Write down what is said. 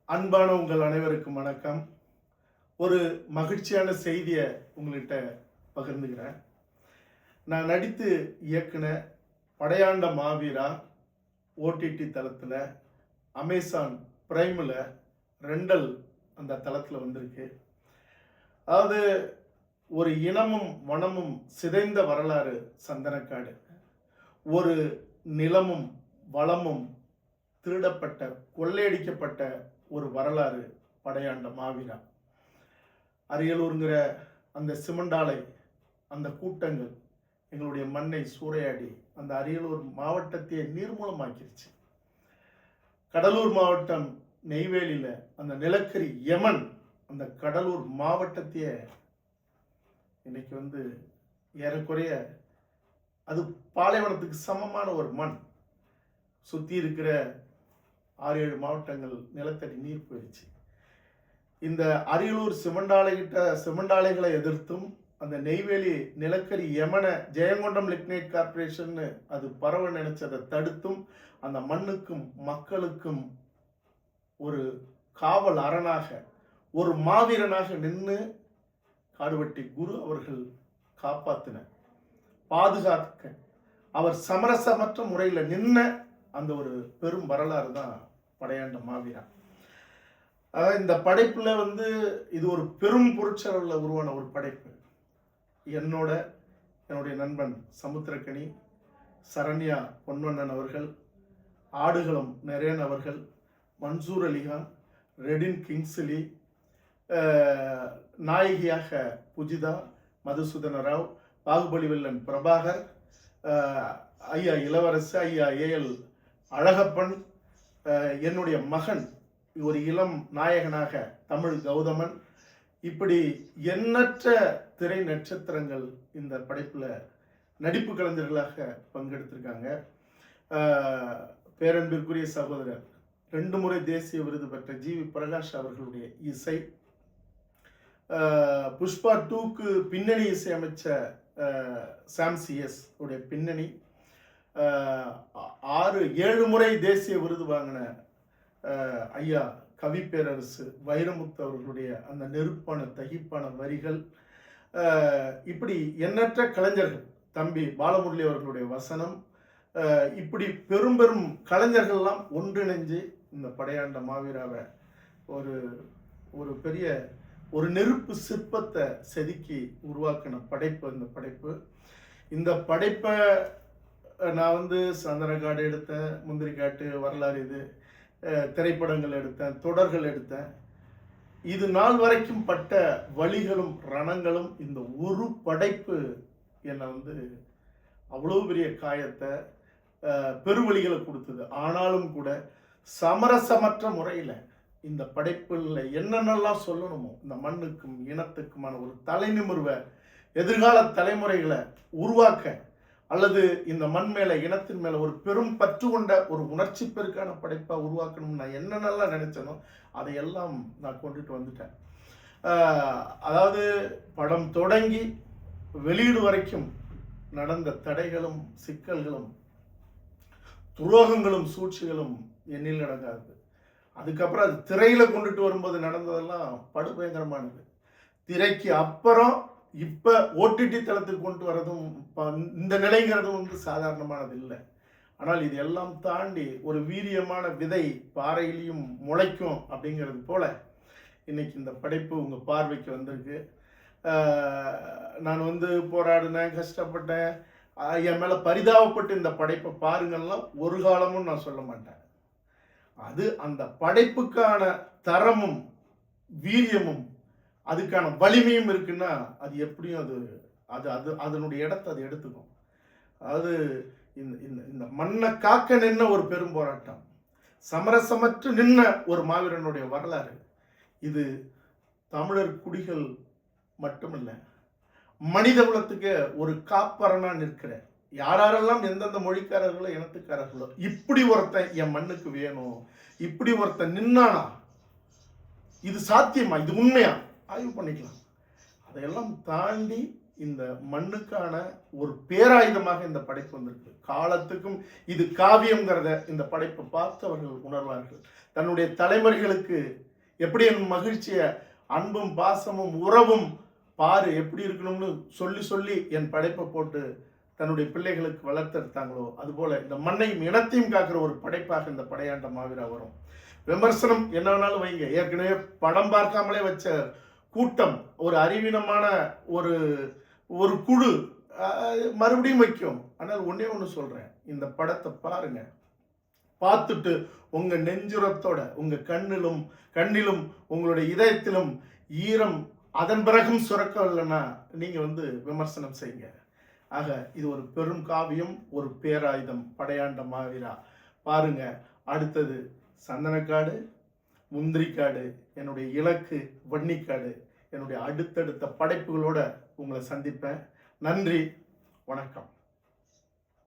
அன்பான உங்கள் அனைவருக்கும் வணக்கம். ஒரு மகிழ்ச்சியான செய்தியை உங்கள்கிட்ட பகிர்ந்துக்கிறேன். நான் நடித்து இயக்குன படையாண்ட மாவீரா ஓடிடி தளத்தில் அமேசான் பிரைமில் ரெண்டல் அந்த தளத்தில் வந்திருக்கு. அதாவது ஒரு இனமும் வனமும் சிதைந்த வரலாறு சந்தனக்காடு. ஒரு நிலமும் வளமும் திருடப்பட்ட கொள்ளையடிக்கப்பட்ட ஒரு வரலாறு படையாண்ட மாவீரா. அரியலூருங்கிற அந்த சிமெண்டாலை, அந்த கூட்டங்கள் எங்களுடைய மண்ணை சூறையாடி அந்த அரியலூர் மாவட்டத்தையே நீர்மூலமாக்கிருச்சு. கடலூர் மாவட்டம் நெய்வேலியில் அந்த நிலக்கரி யமன் அந்த கடலூர் மாவட்டத்தையே இன்னைக்கு ஏறக்குறைய அது பாலைவனத்துக்கு சமமான ஒரு மண். சுற்றி இருக்கிற 6-7 மாவட்டங்கள் நிலத்தடி நீர் போயிடுச்சு. இந்த அரியலூர் சிமெண்டாலைகளை எதிர்த்தும் அந்த நெய்வேலி நிலக்கரி யமனை ஜெயங்கொண்டம் லிக்னைட் கார்பரேஷன் அது பரவ நினைச்சதை தடுத்தும் அந்த மண்ணுக்கும் மக்களுக்கும் ஒரு காவல் அரணாக, ஒரு மாவீரனாக நின்று காடுவெட்டி குரு அவர்கள் காப்பாத்தின, பாதுகாக்க அவர் சமரசமற்ற முறையில் நின்ன அந்த ஒரு பெரும் வரலாறு தான் படையாண்ட மாவீரா. இந்த படைப்புல இது ஒரு பெரும் பொருட்செலவில் உருவான ஒரு படைப்பு. என்னுடைய நண்பன் சமுத்திரக்கனி, சரண்யா பொன்வண்ணன் அவர்கள், ஆடுகளம் நரேன் அவர்கள், மன்சூர் அலிகான், ரெடின் கிங்ஸ்லி, நாயகியாக புஜிதா, மதுசூதன ராவ், பாகுபலி வில்லன் பிரபாகர், ஐயா இளவரசு, ஐயா ஏஎல் அழகப்பன், என்னுடைய மகன் ஒரு இளம் நாயகனாக தமிழ் கௌதமன், இப்படி எண்ணற்ற திரை நட்சத்திரங்கள் இந்த படைப்பில் நடிப்பு கலைஞர்களாக பங்கெடுத்திருக்காங்க. பேரன்பிற்குரிய சகோதரர் 2 முறை தேசிய விருது பெற்ற ஜிவி பிரகாஷ் அவர்களுடைய இசை, புஷ்பா 2க்கு பின்னணி இசை அமைச்ச சாம் சிஎஸ் உடைய பின்னணி, 6-7 முறை தேசிய விருது வாங்கின ஐயா கவி பேரரசு வைரமுத்து அவர்களுடைய அந்த நெருப்பான தகிப்பான வரிகள், இப்படி எண்ணற்ற கலைஞர்கள், தம்பி பாலமுரளி அவர்களுடைய வசனம், இப்படி பெரும் பெரும் கலைஞர்கள்லாம் ஒன்றிணைஞ்சு இந்த படையாண்ட மாவீராவை ஒரு பெரிய ஒரு நெருப்பு சிற்பத்தை செதுக்கி உருவாக்கின படைப்பு இந்த படைப்பு. இந்த படைப்பை நான் சந்தனக்காடு எடுத்தேன், முந்திரிக்காட்டு வரலாறு, இது திரைப்படங்கள் எடுத்தேன், தொடர்கள் எடுத்தேன். இது நாள் வரைக்கும் பட்ட வலிகளும் ரணங்களும் இந்த ஒரு படைப்பு என்னை அவ்வளோ பெரிய காயத்தை, பெருவழிகளை கொடுத்தது. ஆனாலும் கூட சமரசமற்ற முறையில் இந்த படைப்பில் என்னென்னலாம் சொல்லணுமோ இந்த மண்ணுக்கும் இனத்துக்குமான ஒரு தலைநிமிர்வை, எதிர்கால தலைமுறைகளை உருவாக்க, அல்லது இந்த மண் மேலே இனத்தின் மேலே ஒரு பெரும் பற்று கொண்ட ஒரு உணர்ச்சி பெருக்கான படைப்பாக உருவாக்கணும்னு நான் என்னென்னலாம் நினைச்சனோ அதையெல்லாம் நான் கொண்டுட்டு வந்துட்டேன். அதாவது படம் தொடங்கி வெளியீடு வரைக்கும் நடந்த தடைகளும் சிக்கல்களும் துரோகங்களும் சூழ்ச்சிகளும் எண்ணில் நடக்காது. அதுக்கப்புறம் அது திரையில கொண்டுட்டு வரும்போது நடந்ததெல்லாம் படுபயங்கரமானது. திரைக்கு அப்புறம் இப்ப ஓடிடி தளத்துக்கு கொண்டு வரதும் இந்த நிலைங்கிறதும் சாதாரணமானது இல்லை. ஆனால் இது எல்லாம் தாண்டி ஒரு வீரியமான விதை பாறையிலையும் முளைக்கும் அப்படிங்கிறது போல இன்னைக்கு இந்த படைப்பு உங்க பார்வைக்கு வந்திருக்கு. நான் போராடினேன், கஷ்டப்பட்டேன், என் மேல பரிதாபப்பட்டு இந்த படைப்பை பாருங்கள்லாம் ஒரு காலமும் நான் சொல்ல மாட்டேன். அது அந்த படைப்புக்கான தரமும் வீரியமும் அதுக்கான வலிமையும் இருக்குன்னா அது எப்படியும் அது அதனுடைய இடத்தை அது எடுத்துக்கும். அதாவது இந்த மண்ணை காக்க நின்ன ஒரு பெரும் போராட்டம், சமரசமற்று நின்ன ஒரு மாவீரனுடைய வரலாறு. இது தமிழர் குடிகள் மட்டுமல்ல, மனித குலத்துக்கு ஒரு காப்பறனா நிற்கிற யாரெல்லாம் எந்தெந்த மொழிக்காரர்களோ இனத்துக்காரர்களோ இப்படி ஒருத்தன் என் மண்ணுக்கு வேணும், இப்படி ஒருத்தன் நின்னானா, இது சாத்தியமா, இது உண்மையா, ஆய்வு பண்ணிக்கலாம். அதையெல்லாம் தாண்டி இந்த மண்ணுக்கான ஒரு பேராயுதமாக இந்த படைப்பு வந்திருக்கு. காலத்துக்கும் இது காவியம்ங்கிறத இந்த படைப்பை பார்த்தவர்கள் உணர்வார்கள். தன்னுடைய தலைமுறைகளுக்கு எப்படி என் மகிழ்ச்சியை, அன்பும் பாசமும் உறவும் பாரு எப்படி இருக்கணும்னு சொல்லி சொல்லி என் படைப்பை போட்டு தன்னுடைய பிள்ளைகளுக்கு வளர்த்தெடுத்தாங்களோ அதுபோல இந்த மண்ணையும் இனத்தையும் காக்கிற ஒரு படைப்பாக இந்த படையாண்ட மாவீரா வரும். விமர்சனம் என்ன வேணாலும் வைங்க. ஏற்கனவே படம் பார்க்காமலே வச்ச கூட்டம், ஒரு அறிவீனமான ஒரு ஒரு குழு மறுபடியும் வைக்கும். ஆனால் ஒன்னே ஒன்று சொல்றேன், இந்த படத்தை பாருங்க. பார்த்துட்டு உங்க நெஞ்சுரத்தோட, உங்க கண்ணிலும் உங்களுடைய இதயத்திலும் ஈரம் அதன் பிறகும் சுரக்கவில்லைன்னா நீங்க விமர்சனம் செய்யுங்க. ஆக இது ஒரு பெரும் காவியம், ஒரு பேராயுதம், படையாண்ட மாவீரா. பாருங்க. அடுத்தது சந்தனக்காடு, முந்திரிக்காடு, என்னுடைய இலக்கு வன்னிக்காடு. என்னுடைய அடுத்தடுத்த படைப்புகளோட உங்களை சந்திப்பேன். நன்றி, வணக்கம்.